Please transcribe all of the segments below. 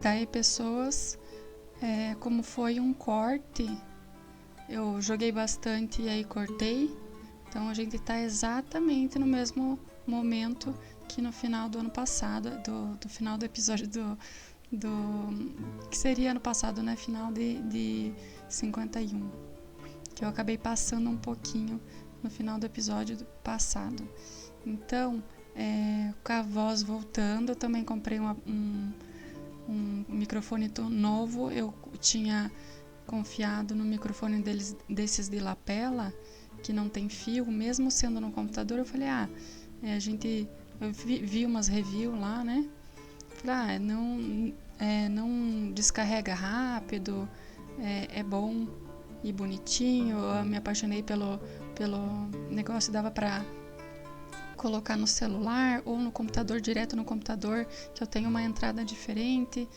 Daí pessoas, como foi um corte, eu joguei bastante e aí cortei. Então a gente está exatamente no mesmo momento que no final do ano passado, do final do episódio que seria ano passado, né? Final de 51. Que eu acabei passando um pouquinho no final do episódio passado. Então, com a voz voltando, eu também comprei um microfone novo. Eu tinha confiado no microfone desses de lapela, que não tem fio, mesmo sendo no computador. Eu falei, eu vi umas reviews lá, né? Falei, não descarrega rápido, é bom e bonitinho. Eu me apaixonei pelo negócio, dava pra colocar no celular ou no computador, direto no computador, que eu tenho uma entrada diferente,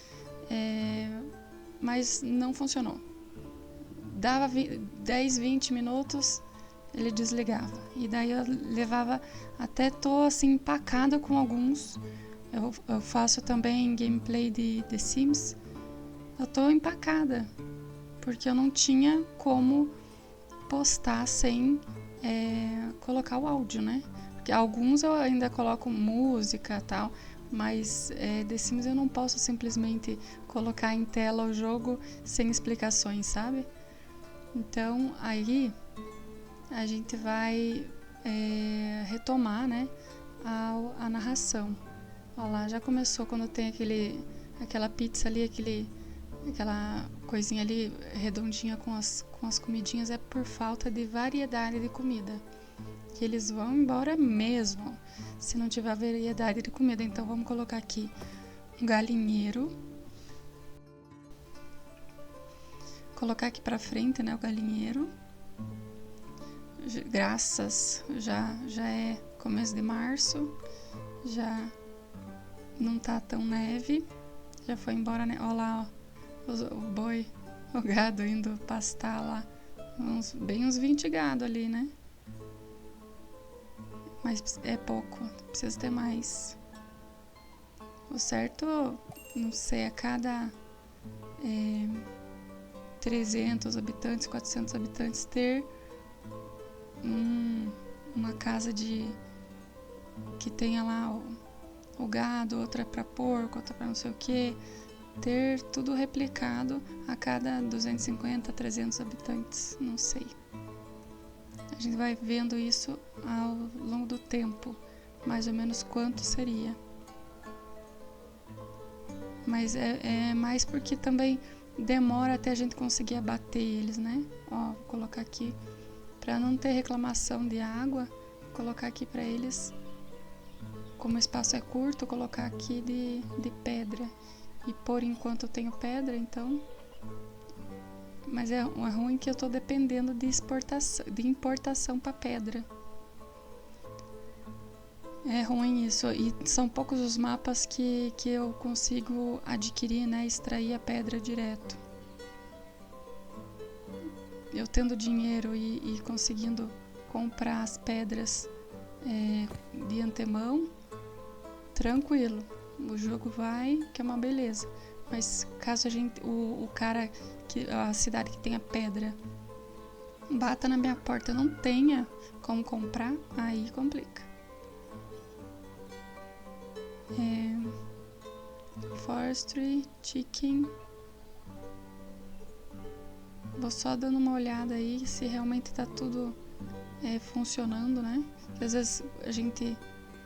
mas não funcionou. Dava 10, 20 minutos, ele desligava. E daí eu levava, até tô assim empacada com alguns. Eu faço também gameplay de The Sims. Eu tô empacada, porque eu não tinha como postar sem colocar o áudio, né? Porque alguns eu ainda coloco música e tal, mas The Sims eu não posso simplesmente colocar em tela o jogo sem explicações, sabe? Então aí a gente vai retomar, né, a narração. Olha lá, já começou quando tem aquela pizza ali, aquela coisinha ali redondinha com as comidinhas, é por falta de variedade de comida. Que eles vão embora mesmo se não tiver variedade de comida. Então vamos colocar aqui um galinheiro. Colocar aqui pra frente, né, o galinheiro. Graças, já é começo de março, já não tá tão neve, já foi embora, né? Olha lá, ó, o boi, o gado indo pastar lá, bem uns 20 gado ali, né? Mas é pouco, precisa ter mais. O certo, não sei, a cada 300 habitantes, 400 habitantes ter uma casa que tenha lá o gado, outra para porco, outra para não sei o que, ter tudo replicado a cada 250, 300 habitantes, não sei. A gente vai vendo isso ao longo do tempo, mais ou menos quanto seria. Mas é mais porque também demora até a gente conseguir abater eles, né? Ó, vou colocar aqui, para não ter reclamação de água, vou colocar aqui para eles, como o espaço é curto, colocar aqui de pedra. E por enquanto eu tenho pedra, então... Mas é ruim que eu tô dependendo de importação para pedra. É ruim isso. E são poucos os mapas que eu consigo adquirir, né? Extrair a pedra direto. Eu tendo dinheiro e conseguindo comprar as pedras de antemão, tranquilo. O jogo vai, que é uma beleza. Mas caso o cara, a cidade que tem a pedra, bata na minha porta, eu não tenha como comprar, aí complica. Forestry, chicken. Vou só dando uma olhada aí se realmente tá tudo funcionando, né? Porque às vezes a gente,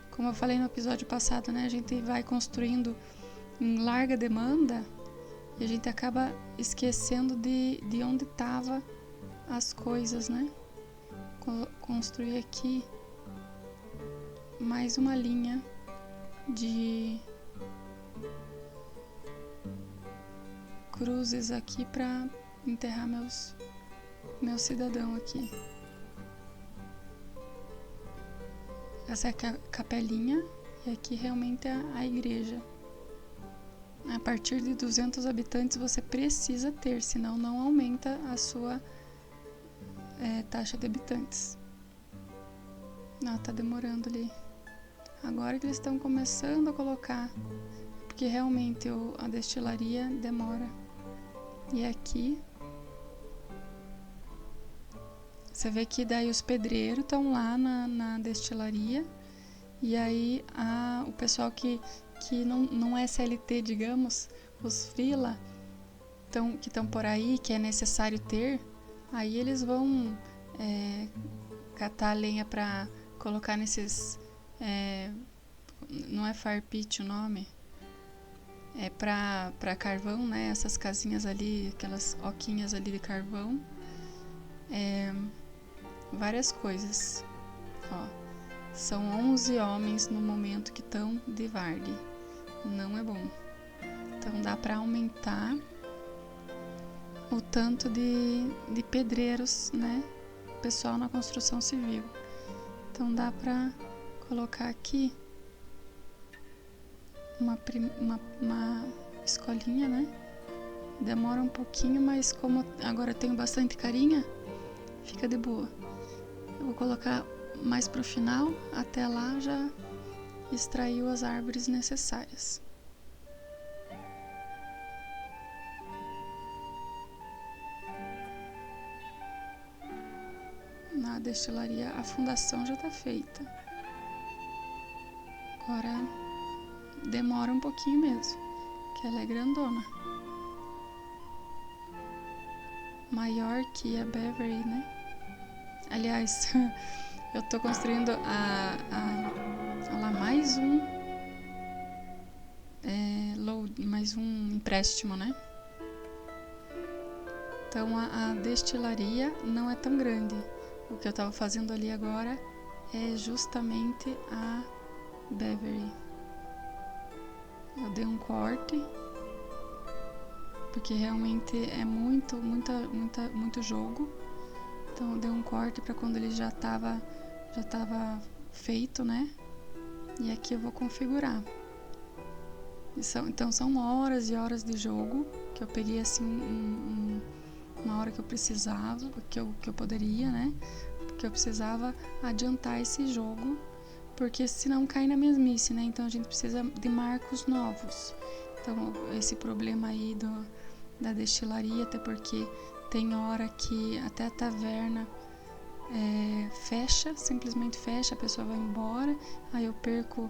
como eu falei no episódio passado, né? A gente vai construindo em larga demanda e a gente acaba esquecendo de onde tava as coisas, né? Construir aqui mais uma linha de cruzes aqui para enterrar meus cidadãos aqui. Essa é a capelinha e aqui realmente é a igreja. A partir de 200 habitantes você precisa ter, senão não aumenta a sua taxa de habitantes. Tá demorando ali. Agora que eles estão começando a colocar, porque realmente a destilaria demora. E aqui você vê que daí os pedreiros estão lá na destilaria, e aí o pessoal que não é CLT, digamos, os freela que estão por aí, que é necessário ter, aí eles vão catar lenha para colocar nesses... não é fire pit o nome, é para carvão, né? Essas casinhas ali, aquelas oquinhas ali de carvão, várias coisas. Ó, são 11 homens no momento que estão de Varg, não é bom. Então dá para aumentar o tanto de pedreiros, né? Pessoal na construção civil. Então dá para colocar aqui uma escolinha, né? Demora um pouquinho, mas como agora eu tenho bastante carinha, fica de boa. Eu vou colocar mais pro final, até lá já extraiu as árvores necessárias. Na destilaria a fundação já tá feita. Agora demora um pouquinho mesmo, que ela é grandona. Maior que a Beverly, né? Aliás, eu tô construindo lá mais um mais um empréstimo, né? Então a destilaria não é tão grande. O que eu tava fazendo ali agora é justamente a Beverly. Eu dei um corte porque realmente é muito jogo. Então eu dei um corte para quando ele já tava feito, né? E aqui eu vou configurar. Então são horas e horas de jogo que eu peguei assim uma hora que eu precisava, que eu poderia, né? Porque eu precisava adiantar esse jogo, porque senão cai na mesmice, né? Então a gente precisa de marcos novos. Então esse problema aí da destilaria, até porque tem hora que até a taverna fecha, simplesmente fecha, a pessoa vai embora, aí eu perco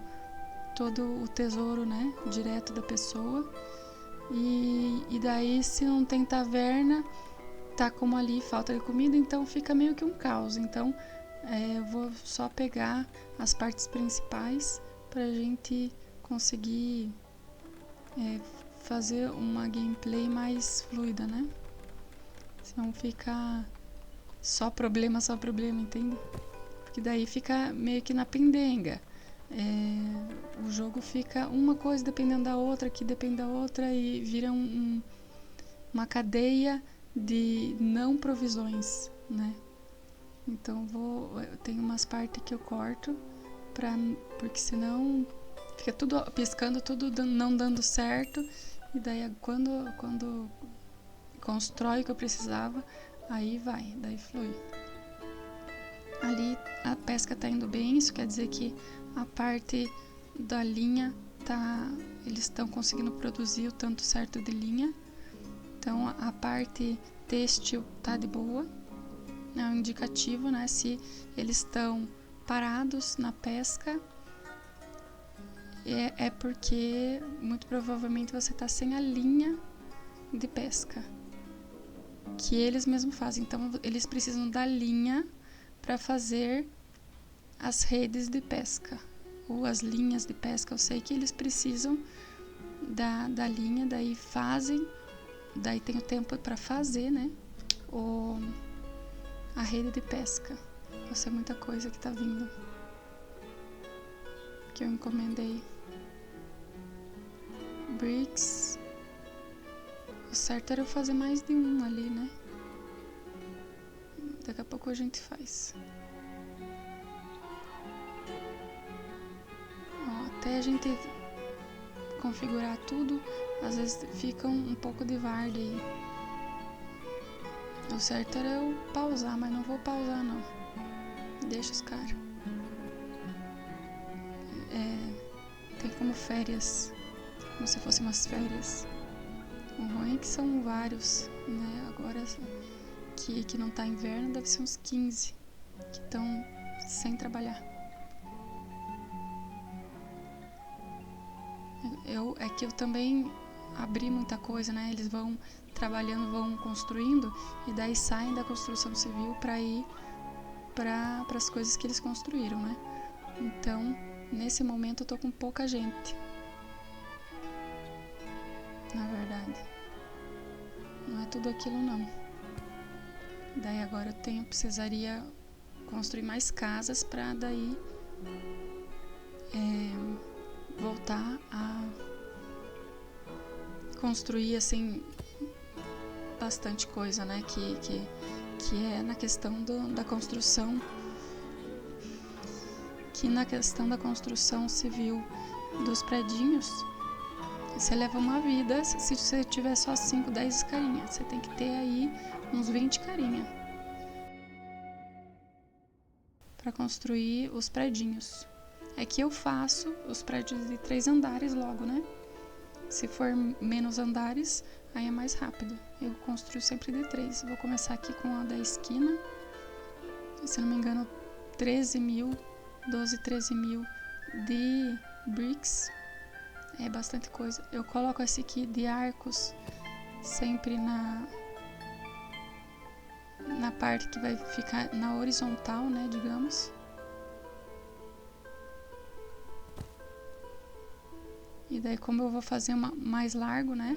todo o tesouro, né, direto da pessoa. E daí, se não tem taverna, tá como ali, falta de comida, então fica meio que um caos. Então eu vou só pegar as partes principais pra gente conseguir fazer uma gameplay mais fluida, né? Senão fica só problema, entende? Porque daí fica meio que na pendenga. O jogo fica uma coisa dependendo da outra, que depende da outra, e vira uma cadeia de não provisões, né? Então tem umas partes que eu corto, porque senão fica tudo piscando, tudo não dando certo, e daí quando constrói o que eu precisava, aí daí flui. Ali a pesca tá indo bem, isso quer dizer que a parte da linha eles estão conseguindo produzir o tanto certo de linha. Então a parte têxtil tá de boa, é um indicativo, né? Se eles estão parados na pesca, é porque muito provavelmente você tá sem a linha de pesca que eles mesmos fazem. Então eles precisam da linha para fazer as redes de pesca ou as linhas de pesca. Eu sei que eles precisam da linha, daí tem o tempo para fazer, né, a rede de pesca. Isso é muita coisa que tá vindo, que eu encomendei. Bricks, o certo era eu fazer mais de um ali, né? Daqui a pouco a gente faz. Até a gente configurar tudo, às vezes fica um pouco de varda aí. O certo era eu pausar, mas não vou pausar não. Deixa os caras. Tem como férias. como se fossem umas férias. O ruim é que são vários, né? Agora que não tá inverno, deve ser uns 15 que estão sem trabalhar. É que eu também abri muita coisa, né? Eles vão trabalhando, vão construindo, e daí saem da construção civil para ir para as coisas que eles construíram, né? Então, nesse momento eu tô com pouca gente, na verdade. Não é tudo aquilo, não. Daí agora eu precisaria construir mais casas para daí voltar a construir, assim, bastante coisa, né? Que é na questão da construção, civil dos predinhos. Você leva uma vida, se você tiver só 5, 10 carinhas, você tem que ter aí uns 20 carinhas para construir os predinhos. É que eu faço os prédios de 3 andares logo, né? Se for menos andares, aí é mais rápido. Eu construo sempre de 3. Vou começar aqui com a da esquina. Se não me engano, 13 mil de bricks. É bastante coisa. Eu coloco esse aqui de arcos sempre na parte que vai ficar na horizontal, né, digamos. E daí, como eu vou fazer mais largo, né,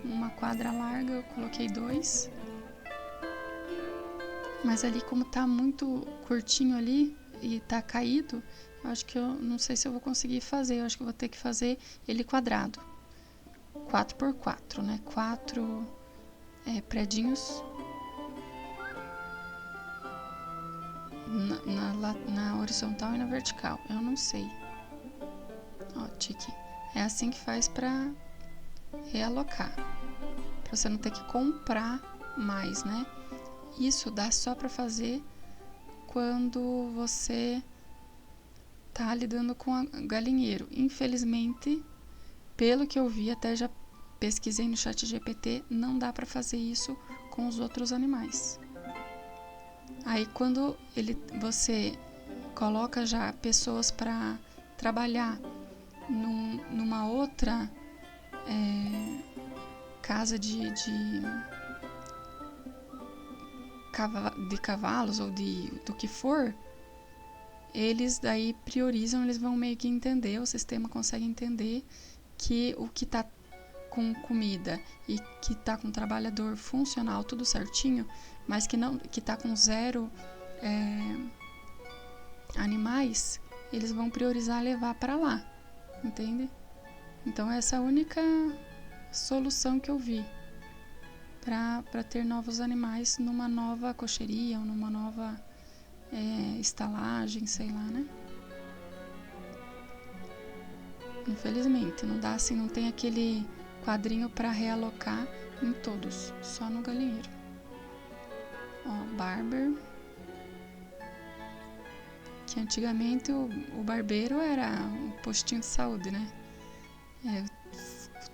uma quadra larga, eu coloquei 2. Mas ali, como tá muito curtinho ali e tá caído, eu acho que eu não sei se eu vou conseguir fazer. Eu acho que eu vou ter que fazer ele quadrado. 4x4, né? 4 predinhos na horizontal e na vertical. Eu não sei. Ó, tique. É assim que faz pra realocar. Pra você não ter que comprar mais, né? Isso dá só pra fazer quando você tá lidando com galinheiro. Infelizmente, pelo que eu vi, até já pesquisei no ChatGPT, não dá pra fazer isso com os outros animais. Aí quando você coloca já pessoas para trabalhar numa outra casa de cavalos ou do que for, eles daí priorizam, eles vão meio que entender, o sistema consegue entender que o que está com comida e que está com trabalhador funcional, tudo certinho, mas que está com 0 animais, eles vão priorizar levar para lá, entende? Então essa é a única solução que eu vi para ter novos animais numa nova cocheria ou numa nova estalagem, sei lá, né? Infelizmente, não dá assim, não tem aquele quadrinho para realocar em todos, só no galinheiro. Ó, barber, que antigamente o barbeiro era um postinho de saúde, né?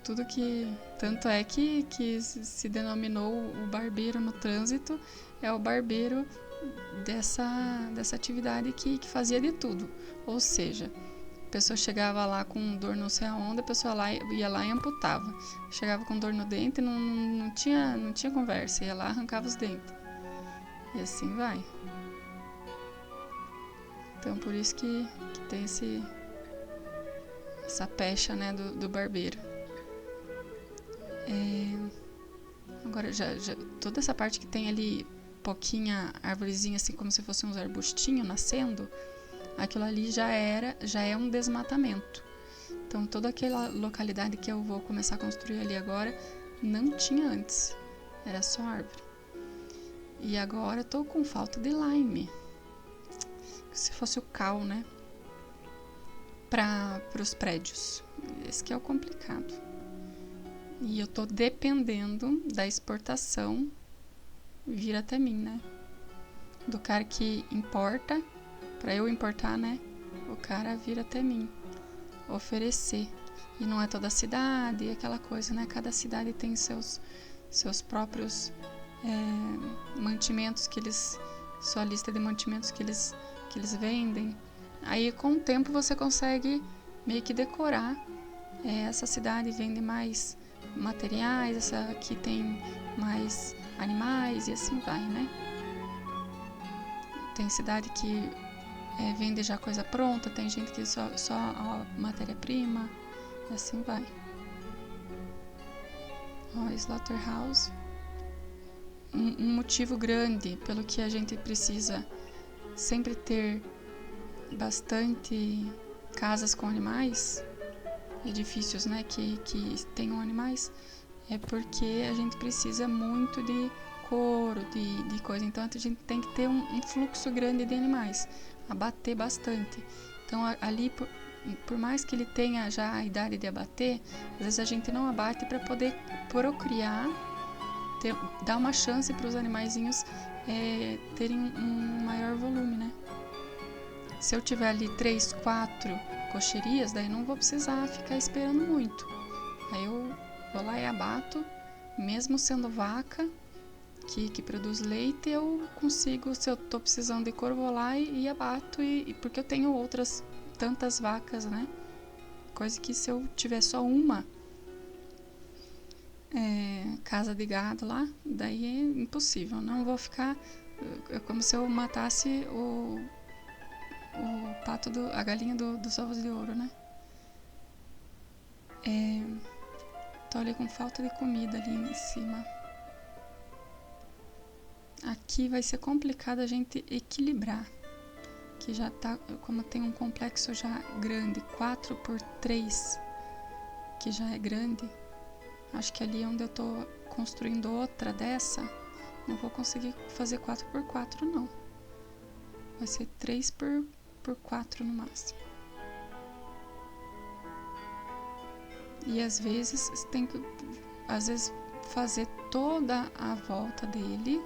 Tudo que... Tanto é que se denominou o barbeiro no trânsito, é o barbeiro dessa atividade que fazia de tudo. Ou seja, a pessoa chegava lá com dor não sei aonde, a pessoa ia lá e amputava. Chegava com dor no dente, não tinha conversa, ia lá e arrancava os dentes. E assim vai. Então por isso que tem essa pecha, né, do barbeiro. Agora já toda essa parte que tem ali pouquinha arvorezinha, assim como se fosse uns arbustinhos nascendo, aquilo ali já é um desmatamento. Então toda aquela localidade que eu vou começar a construir ali agora não tinha antes, era só árvore. E agora eu tô com falta de lime, se fosse o cal, né, para os prédios. Esse que é o complicado. E eu tô dependendo da exportação vir até mim, né? Do cara que importa, pra eu importar, né? O cara vir até mim, oferecer. E não é toda a cidade, aquela coisa, né? Cada cidade tem seus próprios mantimentos que eles... Sua lista de mantimentos que eles vendem. Aí com o tempo você consegue meio que decorar. Essa cidade vende mais materiais, essa aqui tem mais animais e assim vai, né? Tem cidade que vende já coisa pronta, tem gente que só a matéria-prima, e assim vai. Ó, Slaughterhouse. Um motivo grande pelo que a gente precisa sempre ter bastante casas com animais, edifícios, né, que tenham animais, é porque a gente precisa muito de couro, de coisa. Então a gente tem que ter um fluxo grande de animais, abater bastante. Então ali, por mais que ele tenha já a idade de abater, às vezes a gente não abate para poder procriar, dar uma chance para os animaizinhos terem um maior volume, né? Se eu tiver ali 3, 4 cocherias, daí não vou precisar ficar esperando muito. Aí eu vou lá e abato, mesmo sendo vaca que produz leite, eu consigo, se eu tô precisando de couro, vou lá e abato, porque eu tenho outras tantas vacas, né? Coisa que se eu tiver só uma casa de gado lá, daí é impossível. Não vou ficar... É como se eu matasse o pato, a galinha dos ovos de ouro, né? Tô ali com falta de comida ali em cima. Aqui vai ser complicado a gente equilibrar, que já tá, como tem um complexo já grande, 4x3, que já é grande. Acho que ali onde eu tô construindo outra dessa, não vou conseguir fazer 4x4 não. Vai ser 3x4 no máximo. E às vezes tem que fazer toda a volta dele.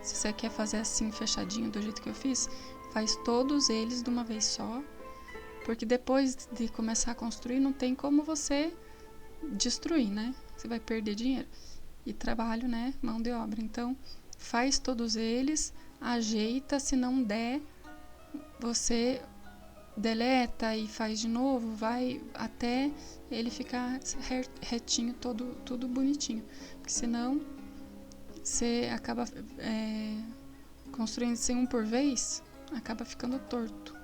Se você quer fazer assim fechadinho do jeito que eu fiz, faz todos eles de uma vez só, porque depois de começar a construir não tem como você destruir, né? Você vai perder dinheiro e trabalho, né? Mão de obra. Então faz todos eles, ajeita, se não der, você deleta e faz de novo, vai até ele ficar retinho, tudo bonitinho, porque senão você acaba construindo sem um por vez, acaba ficando torto.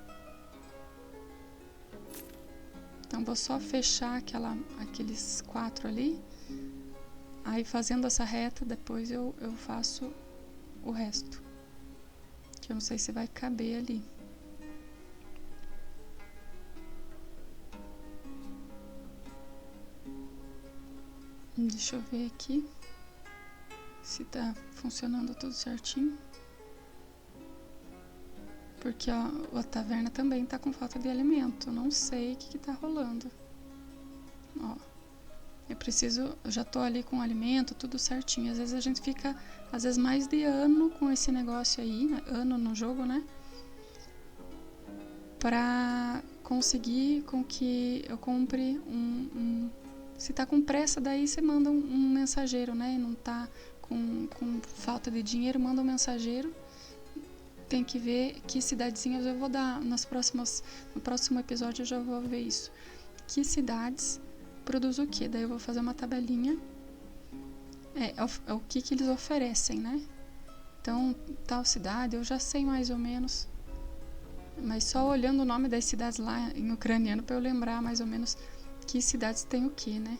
Então vou só fechar aqueles 4 ali, aí fazendo essa reta, depois eu faço o resto, que eu não sei se vai caber ali. Deixa eu ver aqui se tá funcionando tudo certinho. Porque a taverna também tá com falta de alimento. Não sei o que tá rolando. Ó, eu já tô ali com o alimento, tudo certinho. Às vezes a gente fica, mais de ano com esse negócio aí, né? Ano no jogo, né? Pra conseguir com que eu compre se tá com pressa, daí você manda um mensageiro, né? E não tá com falta de dinheiro, manda um mensageiro. Tem que ver que cidadezinhas eu vou dar no próximo episódio eu já vou ver isso. Que cidades produzem o quê? Daí eu vou fazer uma tabelinha. O que eles oferecem, né? Então, tal cidade, eu já sei mais ou menos. Mas só olhando o nome das cidades lá em ucraniano para eu lembrar mais ou menos que cidades tem o que, né?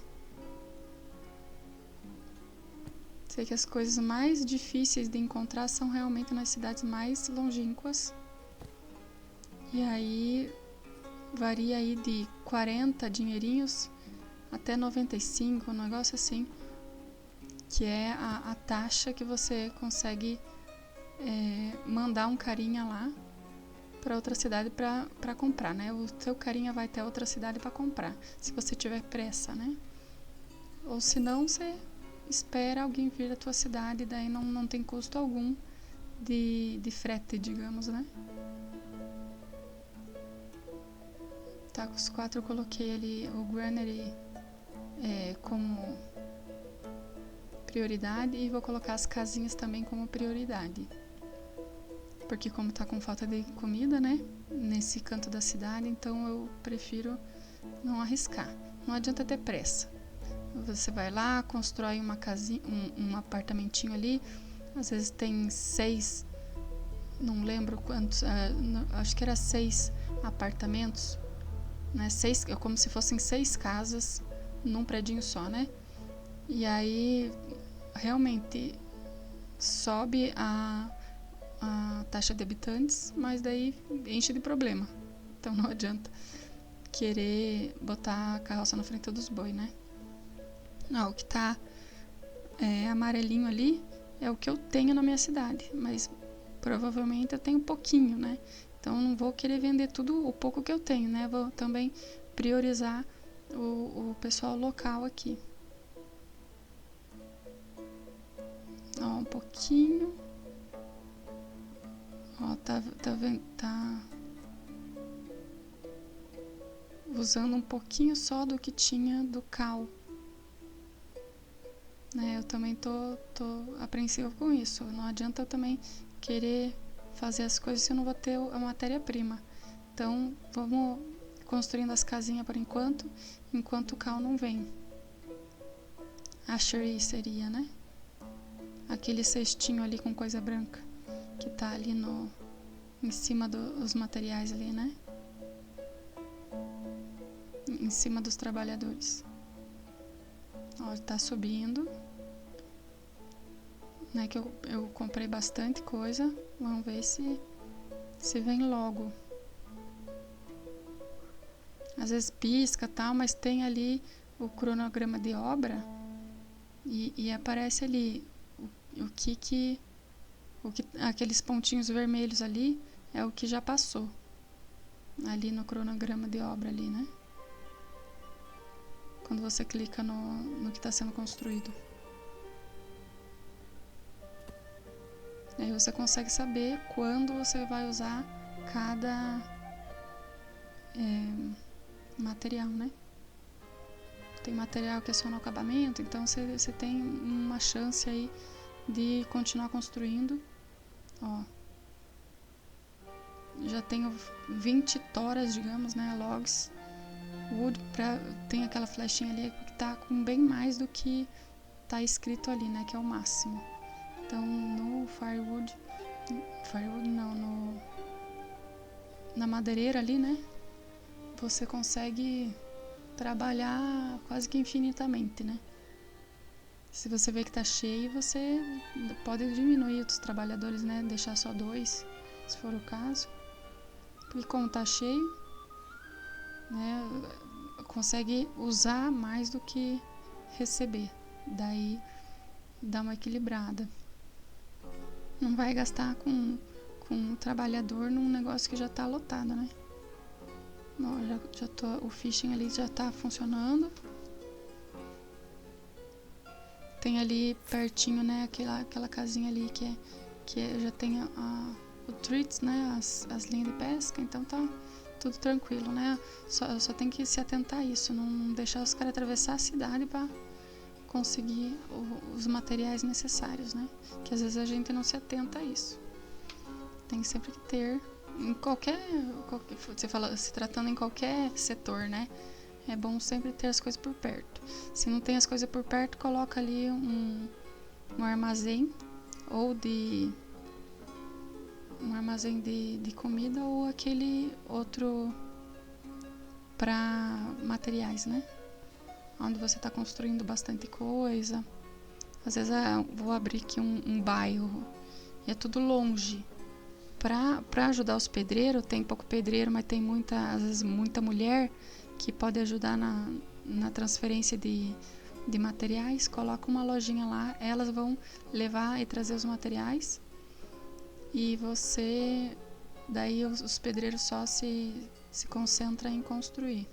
Sei que as coisas mais difíceis de encontrar são realmente nas cidades mais longínquas. E aí varia aí de 40 dinheirinhos até 95, um negócio assim, que é a taxa que você consegue mandar um carinha lá para outra cidade para comprar, né? O seu carinha vai até outra cidade para comprar, se você tiver pressa, né? Ou se não, você espera alguém vir da tua cidade, daí não tem custo algum de frete, digamos, né? tá com os 4, eu coloquei ali o granary como prioridade e vou colocar as casinhas também como prioridade. Porque como tá com falta de comida, né, nesse canto da cidade, então eu prefiro não arriscar. Não adianta ter pressa. Você vai lá, constrói uma casinha, um apartamentinho ali, às vezes tem 6, não lembro quantos, acho que era 6 apartamentos, né, 6, como se fossem 6 casas num predinho só, né? E aí realmente sobe a taxa de habitantes, mas daí enche de problema. Então não adianta querer botar a carroça na frente dos bois, né? Não, o que tá amarelinho ali é o que eu tenho na minha cidade, mas provavelmente eu tenho pouquinho, né? Então eu não vou querer vender tudo o pouco que eu tenho, né? Vou também priorizar o pessoal local aqui. Ó, um pouquinho. Ó, tá usando um pouquinho só do que tinha do cal. Né, eu também tô apreensiva com isso. Não adianta eu também querer fazer as coisas se eu não vou ter a matéria-prima. Então, vamos construindo as casinhas por enquanto o cal não vem. A Sherry seria, né? Aquele cestinho ali com coisa branca que tá ali em cima dos materiais ali, né? Em cima dos trabalhadores. Ó, tá subindo. Né, que eu comprei bastante coisa. Vamos ver se vem logo. Às vezes pisca e tal, mas tem ali o cronograma de obra e aparece ali o que aqueles pontinhos vermelhos ali é o que já passou ali no cronograma de obra ali, né? Quando você clica no que está sendo construído. Aí você consegue saber quando você vai usar cada material, né? Tem material que é só no acabamento, então você tem uma chance aí de continuar construindo. Ó, já tenho 20 toras, digamos, né, logs. Wood, tem aquela flechinha ali que tá com bem mais do que tá escrito ali, né, que é o máximo. Então, no firewood não, na madeireira ali, né, você consegue trabalhar quase que infinitamente, né. Se você vê que tá cheio, você pode diminuir os trabalhadores, né, deixar só 2, se for o caso. Porque como tá cheio, né, consegue usar mais do que receber. Daí dá uma equilibrada. Não vai gastar com um trabalhador num negócio que já tá lotado, né? Ó, o phishing ali já tá funcionando. Tem ali pertinho, né, aquela casinha ali que já tem o treats, né, as linhas de pesca, então tá tudo tranquilo, né? Só tem que se atentar a isso, não deixar os caras atravessar a cidade para conseguir os materiais necessários, né? Que às vezes a gente não se atenta a isso. Tem sempre que ter, em qualquer você fala, se tratando em qualquer setor, né? É bom sempre ter as coisas por perto. Se não tem as coisas por perto, coloca ali um armazém ou um armazém de comida ou aquele outro para materiais, né? Onde você está construindo bastante coisa. Às vezes vou abrir aqui um bairro e é tudo longe. Para ajudar os pedreiros, tem pouco pedreiro, mas tem às vezes muita mulher que pode ajudar na transferência de materiais. Coloca uma lojinha lá, elas vão levar e trazer os materiais. E daí os pedreiros só se concentram em construir.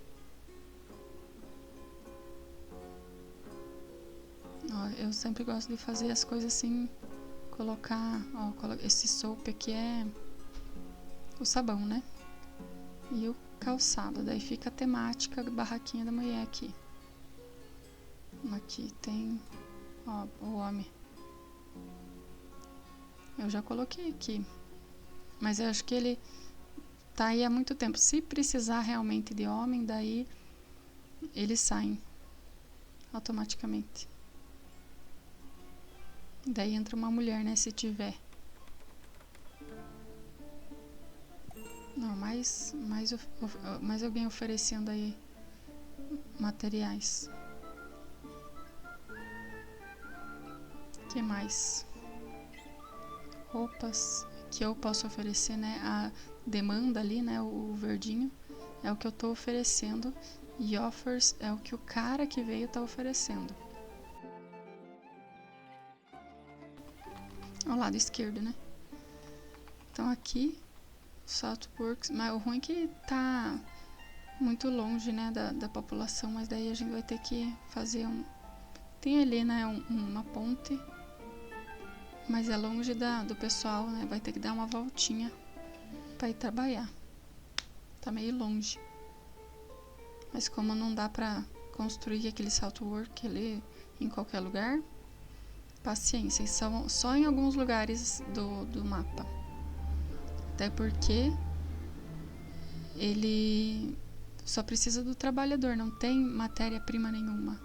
Ó, eu sempre gosto de fazer as coisas assim, colocar, ó, esse soap aqui é o sabão, né? E calçado. Daí fica a temática barraquinha da mulher aqui. Aqui tem, ó, o homem. Eu já coloquei aqui, mas eu acho que ele tá aí há muito tempo. Se precisar realmente de homem, daí eles saem automaticamente. Daí entra uma mulher, né, se tiver. Não, mais alguém oferecendo aí materiais. Que mais? Roupas que eu posso oferecer, né? A demanda ali, né? O verdinho é o que eu tô oferecendo e offers é o que o cara que veio tá oferecendo. Ao lado esquerdo, né? Então aqui Saltworks, mas o ruim é que tá muito longe, né, da população, mas daí a gente vai ter que fazer tem ali, né, uma ponte, mas é longe do pessoal, né, vai ter que dar uma voltinha pra ir trabalhar. Tá meio longe. Mas como não dá pra construir aquele Saltwork ali em qualquer lugar, paciência, só em alguns lugares do mapa. Até porque ele só precisa do trabalhador, não tem matéria-prima nenhuma.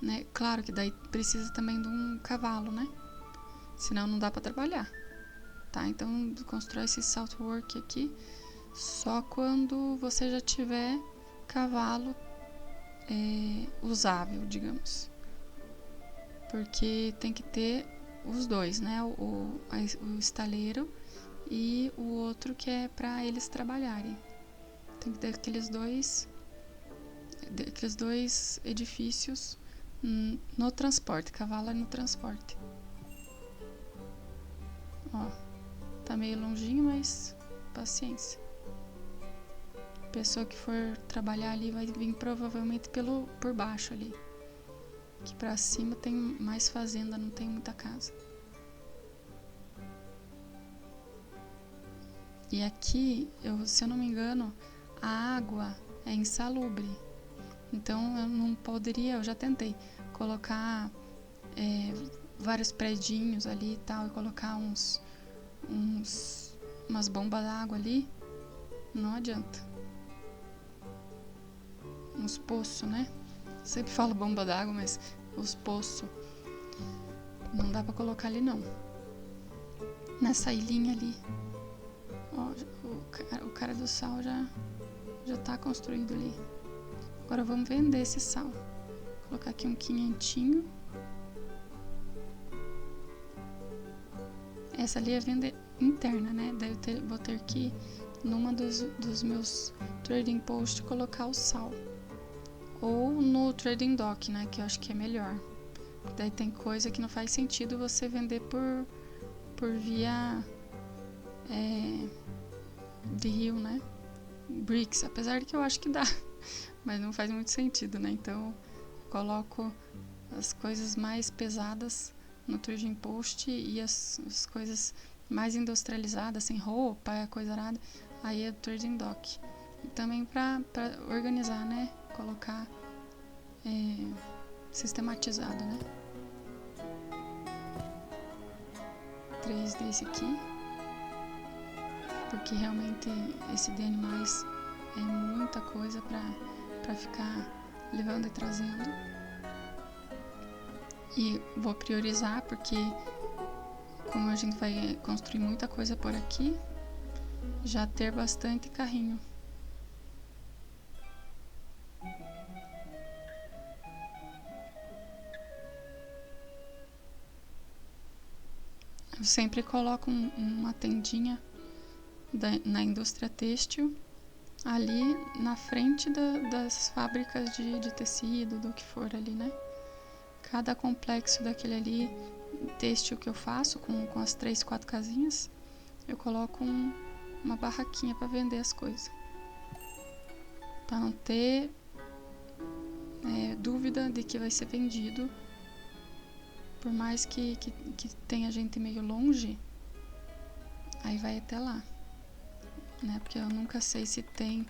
Né? Claro que daí precisa também de um cavalo, né? Senão não dá para trabalhar. Tá? Então constrói esse Saltwork aqui só quando você já tiver cavalo usável, digamos. Porque tem que ter os dois, né? O estaleiro e o outro que é para eles trabalharem. Tem que ter aqueles dois edifícios no transporte. Cavalo é no transporte. Ó, tá meio longinho, mas paciência. A pessoa que for trabalhar ali vai vir provavelmente por baixo ali. Que pra cima tem mais fazenda, não tem muita casa. E aqui, se eu não me engano, a água é insalubre. Então eu não poderia, eu já tentei colocar vários predinhos ali e tal, e colocar umas bombas d'água ali. Não adianta. Uns poços, né? Sempre falo bomba d'água, mas os poços não dá pra colocar ali não. Nessa ilhinha ali, ó, o cara do sal já tá construído ali. Agora vamos vender esse sal. Vou colocar aqui um quinhentinho. Essa ali é venda interna, né? Daí vou ter que, numa dos meus trading posts, colocar o sal. Ou no trading dock, né? Que eu acho que é melhor. Daí tem coisa que não faz sentido você vender por via de rio, né? Bricks, apesar de que eu acho que dá. Mas não faz muito sentido, né? Então eu coloco as coisas mais pesadas no trading post e as coisas mais industrializadas, sem roupa, coisa arada, aí é o trading dock. E também pra organizar, né? Colocar sistematizado, né? 3 desse aqui. Porque realmente esse de animais é muita coisa pra ficar levando e trazendo. E vou priorizar porque como a gente vai construir muita coisa por aqui, já ter bastante carrinho. Eu sempre coloco uma tendinha na indústria têxtil ali na frente das fábricas de tecido, do que for ali, né? Cada complexo daquele ali têxtil que eu faço com as 3, 4 casinhas, eu coloco uma barraquinha para vender as coisas, para não ter dúvida de que vai ser vendido. Por mais que tenha gente meio longe, aí vai até lá. né? Porque eu nunca sei se tem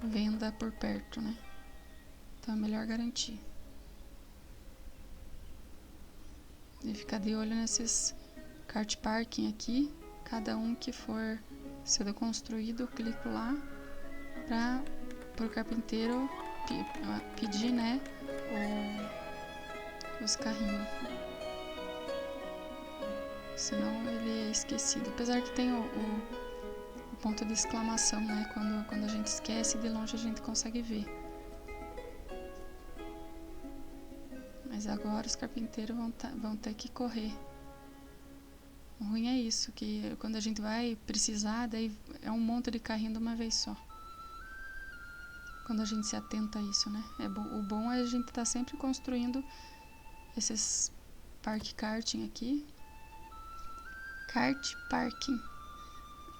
venda por perto, né? Então é melhor garantir. E ficar de olho nesses kart parking aqui. Cada um que for sendo construído, eu clico lá para o carpinteiro pedir, né, os carrinhos. Senão ele é esquecido. Apesar que tem o ponto de exclamação, né? Quando a gente esquece, de longe a gente consegue ver. Mas agora os carpinteiros vão ter que correr. O ruim é isso, que quando a gente vai precisar, daí é um monte de carrinho de uma vez só. Quando a gente se atenta a isso, né? O bom é a gente estar sempre construindo esses park karting aqui. Kart parking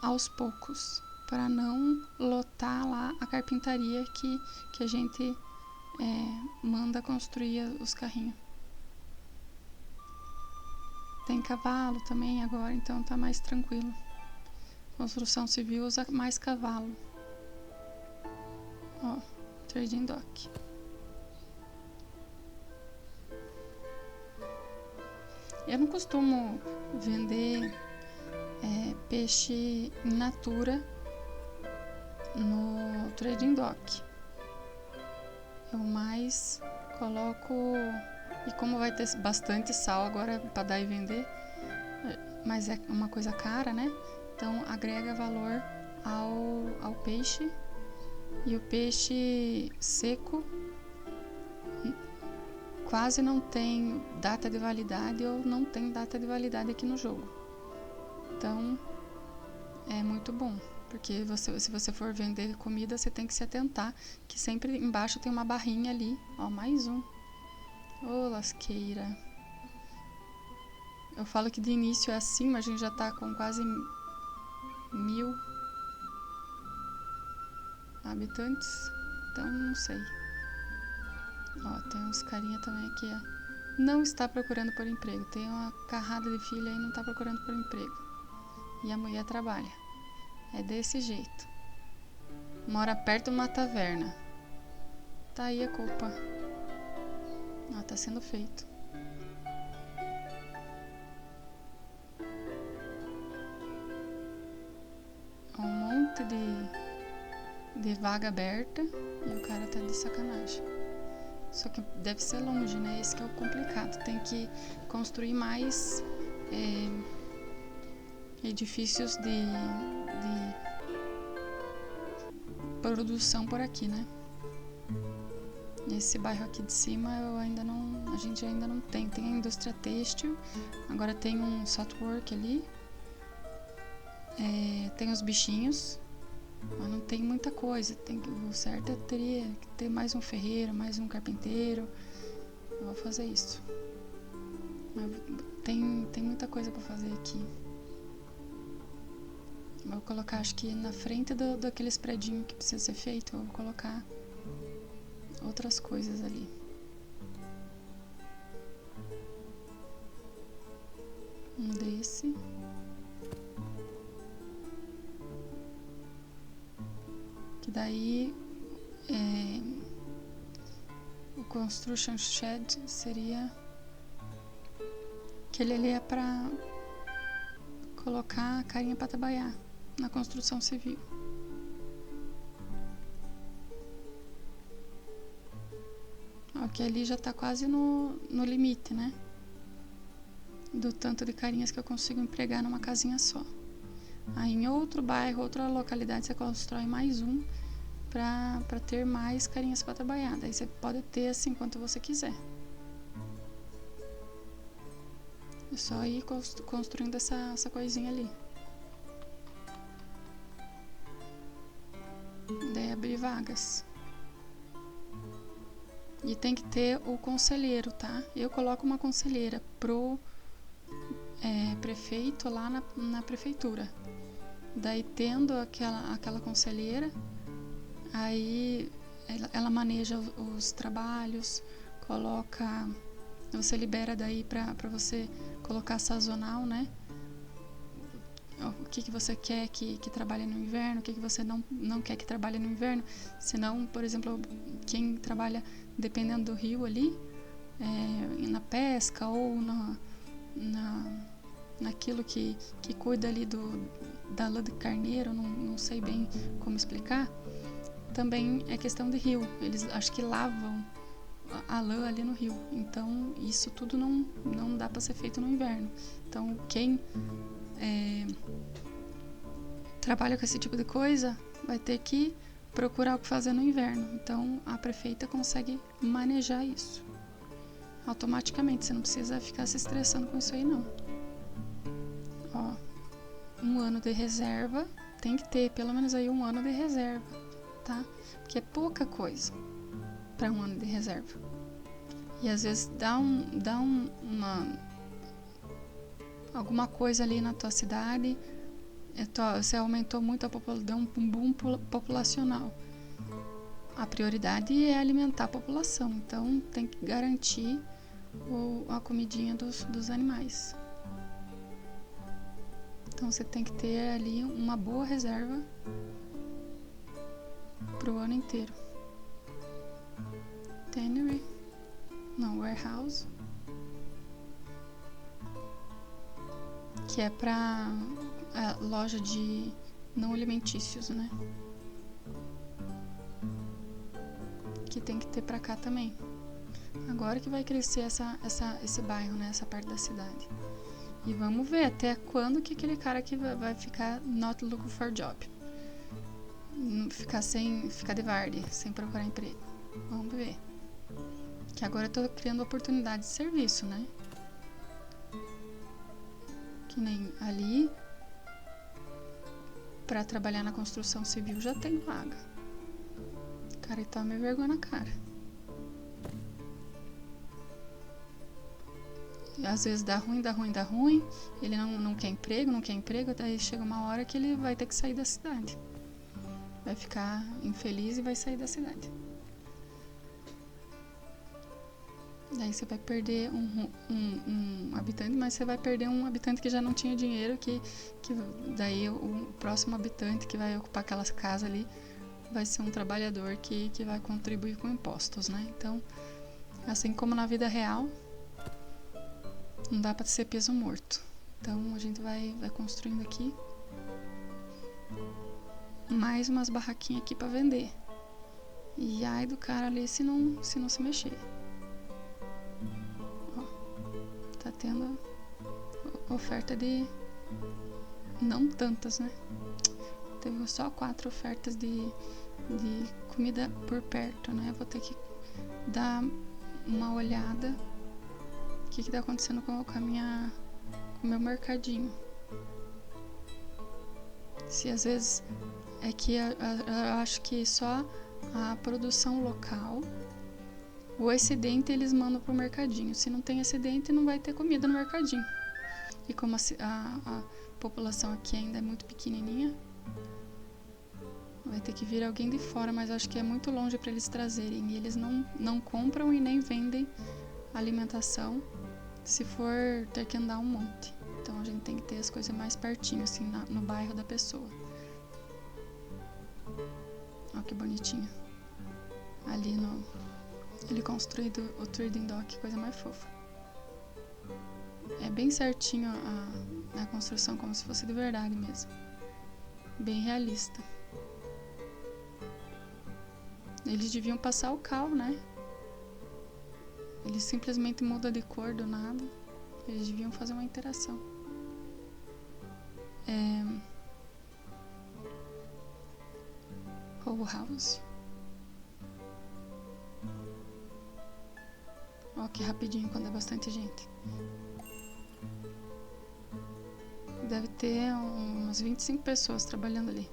aos poucos, para não lotar lá a carpintaria que a gente manda construir os carrinhos. Tem cavalo também agora, então tá mais tranquilo. Construção civil usa mais cavalo. Ó, trading dock. Eu não costumo vender peixe in natura no trading dock. Eu mais coloco, e como vai ter bastante sal agora para dar e vender, mas é uma coisa cara, né? Então agrega valor ao peixe. E o peixe seco quase não tem data de validade ou não tem data de validade aqui no jogo. Então é muito bom, porque se você for vender comida, você tem que se atentar que sempre embaixo tem uma barrinha ali. Ó, mais um. Ô, lasqueira. Eu falo que de início é assim, mas a gente já tá com quase 1000 habitantes. Então não sei. Ó, tem uns carinha também aqui, ó. Não está procurando por emprego. Tem uma carrada de filha aí, não está procurando por emprego. E a mulher trabalha. É desse jeito. Mora perto de uma taverna. Tá aí a culpa. Ó, tá sendo feito. Um monte de vaga aberta e o cara tá de sacanagem. Só que deve ser longe, né? Esse que é o complicado. Tem que construir mais edifícios de produção por aqui, né? Esse bairro aqui de cima a gente ainda não tem. Tem a indústria têxtil, agora tem um softwork ali, tem os bichinhos, mas não tem muita coisa. O certo teria que ter mais um ferreiro, mais um carpinteiro. Eu vou fazer isso. Mas tem muita coisa para fazer aqui. Vou colocar, acho que na frente daqueles predinhos que precisa ser feito, eu vou colocar outras coisas ali. Um desse. Que daí o construction shed seria aquele ali é pra colocar a carinha para trabalhar na construção civil. Aqui ali já tá quase no limite, né? Do tanto de carinhas que eu consigo empregar numa casinha só. Aí em outro bairro, outra localidade, você constrói mais um para ter mais carinhas para trabalhar. Daí você pode ter assim quanto você quiser. É só ir construindo essa coisinha ali. Daí abrir vagas. E tem que ter o conselheiro, tá? Eu coloco uma conselheira pro prefeito lá na prefeitura. Daí tendo aquela conselheira, aí ela maneja os trabalhos, você libera daí pra você colocar sazonal, né? o que você quer que trabalhe no inverno, o que você não quer que trabalhe no inverno. Senão, por exemplo, quem trabalha dependendo do rio ali, na pesca ou naquilo que cuida ali da lã de carneiro, não sei bem como explicar, também é questão de rio. Eles acho que lavam a lã ali no rio. Então, isso tudo não dá para ser feito no inverno. Então, quem trabalha com esse tipo de coisa vai ter que procurar o que fazer no inverno. Então, a prefeita consegue manejar isso automaticamente. Você não precisa ficar se estressando com isso aí, não. Ó, 1 ano de reserva. Tem que ter pelo menos aí 1 ano de reserva, tá? Porque é pouca coisa para 1 ano de reserva. E às vezes dá alguma coisa ali na tua cidade, você aumentou muito deu um boom populacional. A prioridade é alimentar a população, então tem que garantir a comidinha dos animais. Então você tem que ter ali uma boa reserva pro ano inteiro. Tannery, não, warehouse, que é para loja de não alimentícios, né? Que tem que ter para cá também. Agora que vai crescer esse bairro, né? Essa parte da cidade. E vamos ver até quando que aquele cara aqui vai ficar not looking for job. Ficar de varde, sem procurar emprego. Vamos ver. Que agora eu tô criando oportunidade de serviço, né? Que nem ali, pra trabalhar na construção civil já tem vaga. Cara, e toma vergonha na cara. E às vezes dá ruim. Ele não quer emprego, daí chega uma hora que ele vai ter que sair da cidade. Vai ficar infeliz e vai sair da cidade. Daí você vai perder um habitante, mas você vai perder um habitante que já não tinha dinheiro, que daí o próximo habitante que vai ocupar aquelas casas ali vai ser um trabalhador que vai contribuir com impostos, né? Então, assim como na vida real, não dá para ser peso morto. Então, a gente vai construindo aqui mais umas barraquinhas aqui para vender. E ai do cara ali se não se mexer. Tá tendo oferta de... não tantas, né? Teve só 4 ofertas de comida por perto, né? Vou ter que dar uma olhada o que tá acontecendo com o meu mercadinho. Se às vezes é que eu acho que só a produção local, o excedente eles mandam pro mercadinho. Se não tem excedente, não vai ter comida no mercadinho. E como a população aqui ainda é muito pequenininha, vai ter que vir alguém de fora, mas acho que é muito longe para eles trazerem. E eles não compram e nem vendem alimentação se for ter que andar um monte. Então a gente tem que ter as coisas mais pertinho, assim, no bairro da pessoa. Olha que bonitinho. Ali ele construído o Trading Dock, coisa mais fofa. É bem certinho a construção, como se fosse de verdade mesmo. Bem realista. Eles deviam passar o cal, né? Ele simplesmente muda de cor do nada. Eles deviam fazer uma interação. Whole House. Ó, que rapidinho quando é bastante gente. Deve ter umas 25 pessoas trabalhando ali.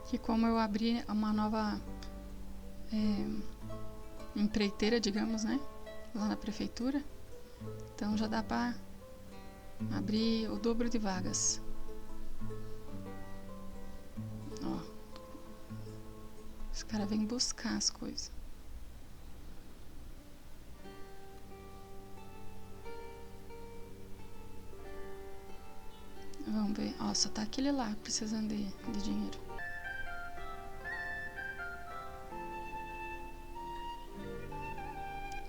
Que como eu abri uma nova empreiteira, digamos, né? Lá na prefeitura. Então já dá pra abrir o dobro de vagas. Ó. Os caras vêm buscar as coisas. Vamos ver. Ó, só tá aquele lá precisando de dinheiro.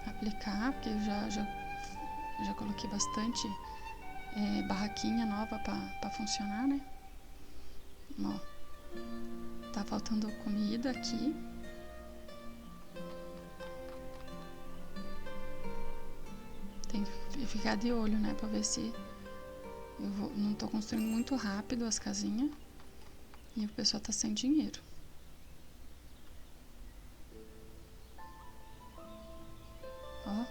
Aplicar, porque eu já coloquei bastante barraquinha nova pra funcionar, né? Ó, tá faltando comida aqui. Tem que ficar de olho, né? Pra ver se não tô construindo muito rápido as casinhas e o pessoal tá sem dinheiro. Ó,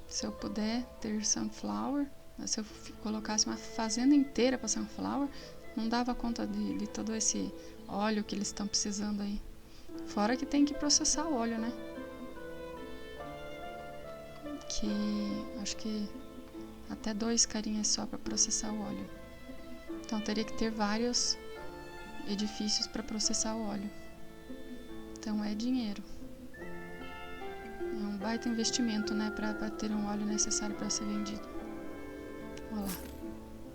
se eu puder ter sunflower, se eu colocasse uma fazenda inteira para sunflower, não dava conta de todo esse óleo que eles estão precisando aí. Fora que tem que processar o óleo, né? Que acho que até 2 carinhas só para processar o óleo. Então teria que ter vários edifícios para processar o óleo. Então é dinheiro. É um baita investimento, né, para ter um óleo necessário para ser vendido. Olha lá,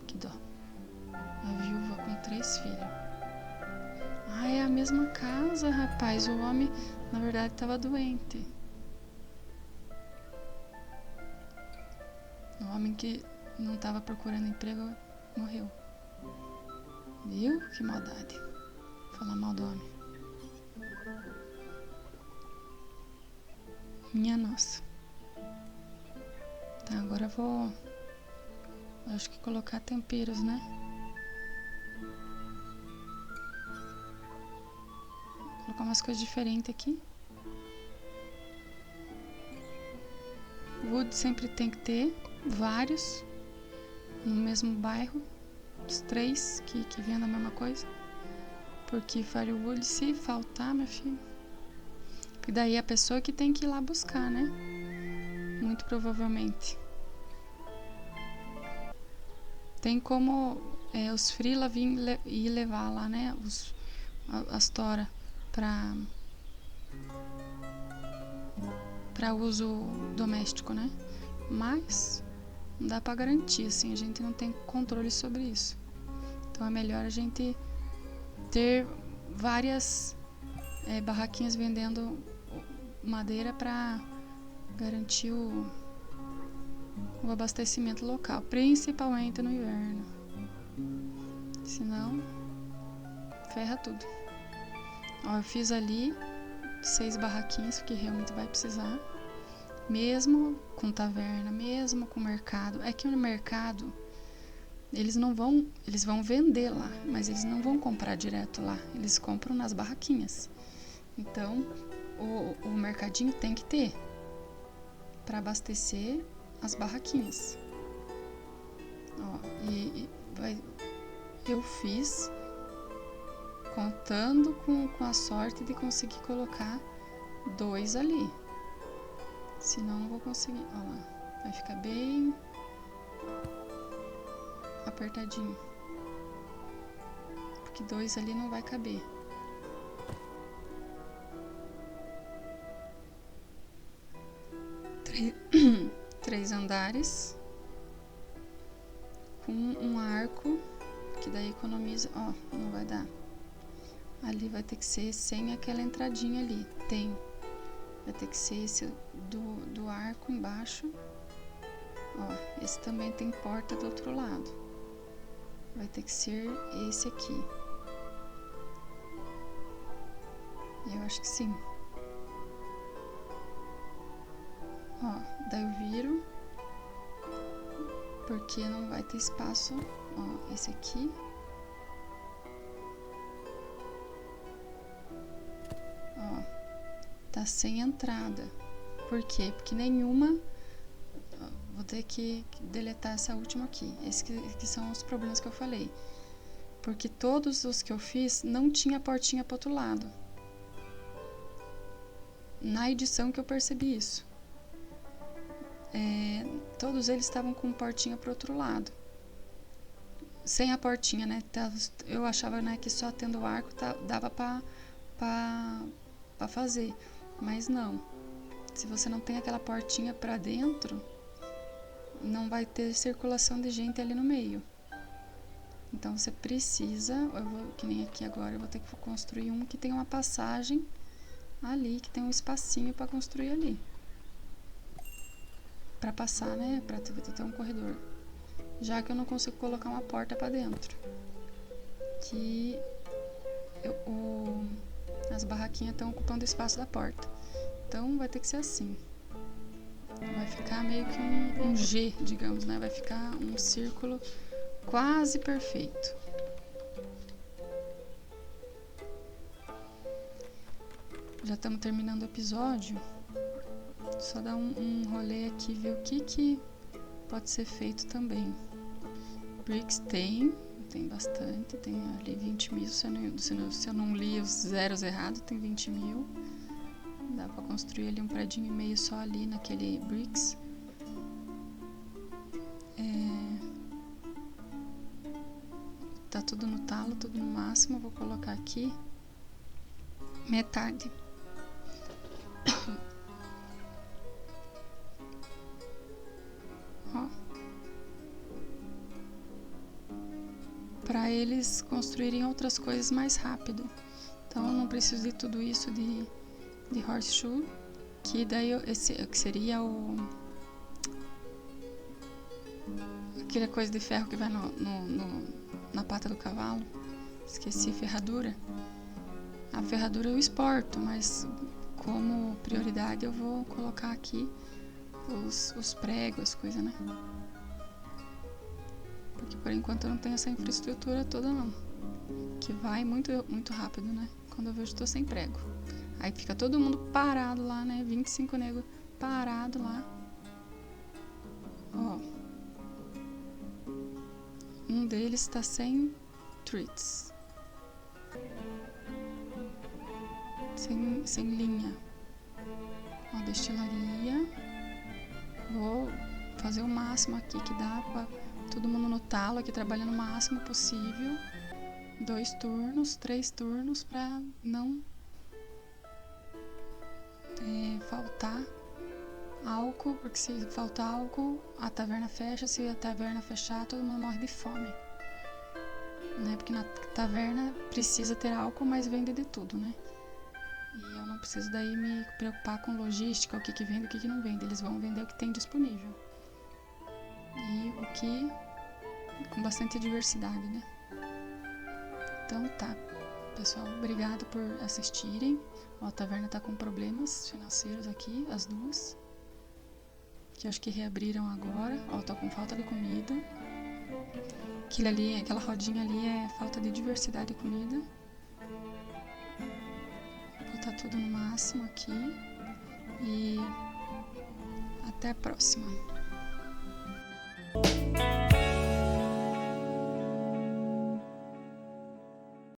que dó. A viúva com 3 filhos. Ah, é a mesma casa, rapaz. O homem, na verdade, estava doente. O homem que não estava procurando emprego morreu. Viu? Que maldade. Falar mal do homem. Minha nossa. Tá, agora eu vou... acho que colocar temperos, né? Vou colocar umas coisas diferentes aqui. Wood sempre tem que ter vários no mesmo bairro. Os 3 que vendem a mesma coisa. Porque firewood, se faltar, meu filho... porque daí é a pessoa que tem que ir lá buscar, né? Muito provavelmente. Tem como os freela vir e levar lá, né? As toras para uso doméstico, né? Mas não dá para garantir, assim, a gente não tem controle sobre isso. Então é melhor a gente ter várias barraquinhas vendendo madeira para garantir o abastecimento local, principalmente no inverno. Senão, ferra tudo. Ó, eu fiz ali 6 barraquinhas, porque realmente vai precisar. Mesmo com taverna, mesmo com mercado. É que no mercado, eles vão vender lá, mas eles não vão comprar direto lá. Eles compram nas barraquinhas. Então, o mercadinho tem que ter para abastecer as barraquinhas. Ó, eu fiz contando com a sorte de conseguir colocar 2 ali. Senão não vou conseguir. Ó lá, vai ficar bem apertadinho. Porque 2 ali não vai caber. Três andares com um arco, que daí economiza. Ó, não vai dar. Ali vai ter que ser sem aquela entradinha ali. Vai ter que ser esse do arco embaixo. Ó, esse também tem porta do outro lado. Vai ter que ser esse aqui. Eu acho que sim. Ó, daí eu viro, porque não vai ter espaço. Ó, esse aqui. Ó, tá sem entrada. Por quê? Porque nenhuma... Vou ter que deletar essa última aqui. Esses que são os problemas que eu falei. Porque todos os que eu fiz não tinha portinha pro outro lado. Na edição que eu percebi isso. Todos eles estavam com portinha pro outro lado. Sem a portinha, né? Eu achava, né, que só tendo o arco dava pra fazer. Mas não. Se você não tem aquela portinha pra dentro, não vai ter circulação de gente ali no meio. Então você precisa, que nem aqui agora, eu vou ter que construir um que tem uma passagem ali, que tem um espacinho para construir ali. Para passar, né? Para ter um corredor. Já que eu não consigo colocar uma porta para dentro. Que as barraquinhas estão ocupando o espaço da porta. Então vai ter que ser assim. Vai ficar meio que um G, digamos, né? Vai ficar um círculo quase perfeito. Já estamos terminando o episódio. Só dar um rolê aqui, ver o que pode ser feito também. Bricks tem bastante, tem ali 20 mil, se eu não li os zeros errados, tem 20 mil. Dá pra construir ali um predinho e meio só ali naquele bricks. Tá tudo no talo, tudo no máximo. Vou colocar aqui metade. Ó. Para eles construírem outras coisas mais rápido. Então eu não preciso de tudo isso de horseshoe, que daí que seria aquela coisa de ferro que vai na pata do cavalo. Esqueci, ferradura. A ferradura eu exporto, mas como prioridade eu vou colocar aqui os pregos, as coisas, né? Porque por enquanto eu não tenho essa infraestrutura toda não. Que vai muito, muito rápido, né? Quando eu vejo, estou sem prego. Aí fica todo mundo parado lá, né? 25 negros parado lá. Ó. Um deles está sem treats. Sem linha. Ó, destilaria. Vou fazer o máximo aqui que dá pra todo mundo no talo aqui trabalhando o máximo possível. 2 turnos, 3 turnos pra não faltar álcool, porque se faltar álcool, a taverna fecha. Se a taverna fechar, todo mundo morre de fome, né? Porque na taverna precisa ter álcool, mas vende de tudo, né? E eu não preciso daí me preocupar com logística, o que vende, o que não vende. Eles vão vender o que tem disponível. E o que com bastante diversidade, né? Então tá, pessoal, obrigado por assistirem. Ó, a taverna tá com problemas financeiros aqui, as duas, que acho que reabriram agora. Ó, tô com falta de comida. Aquela rodinha ali é falta de diversidade de comida. Vou botar tudo no máximo aqui. E até a próxima.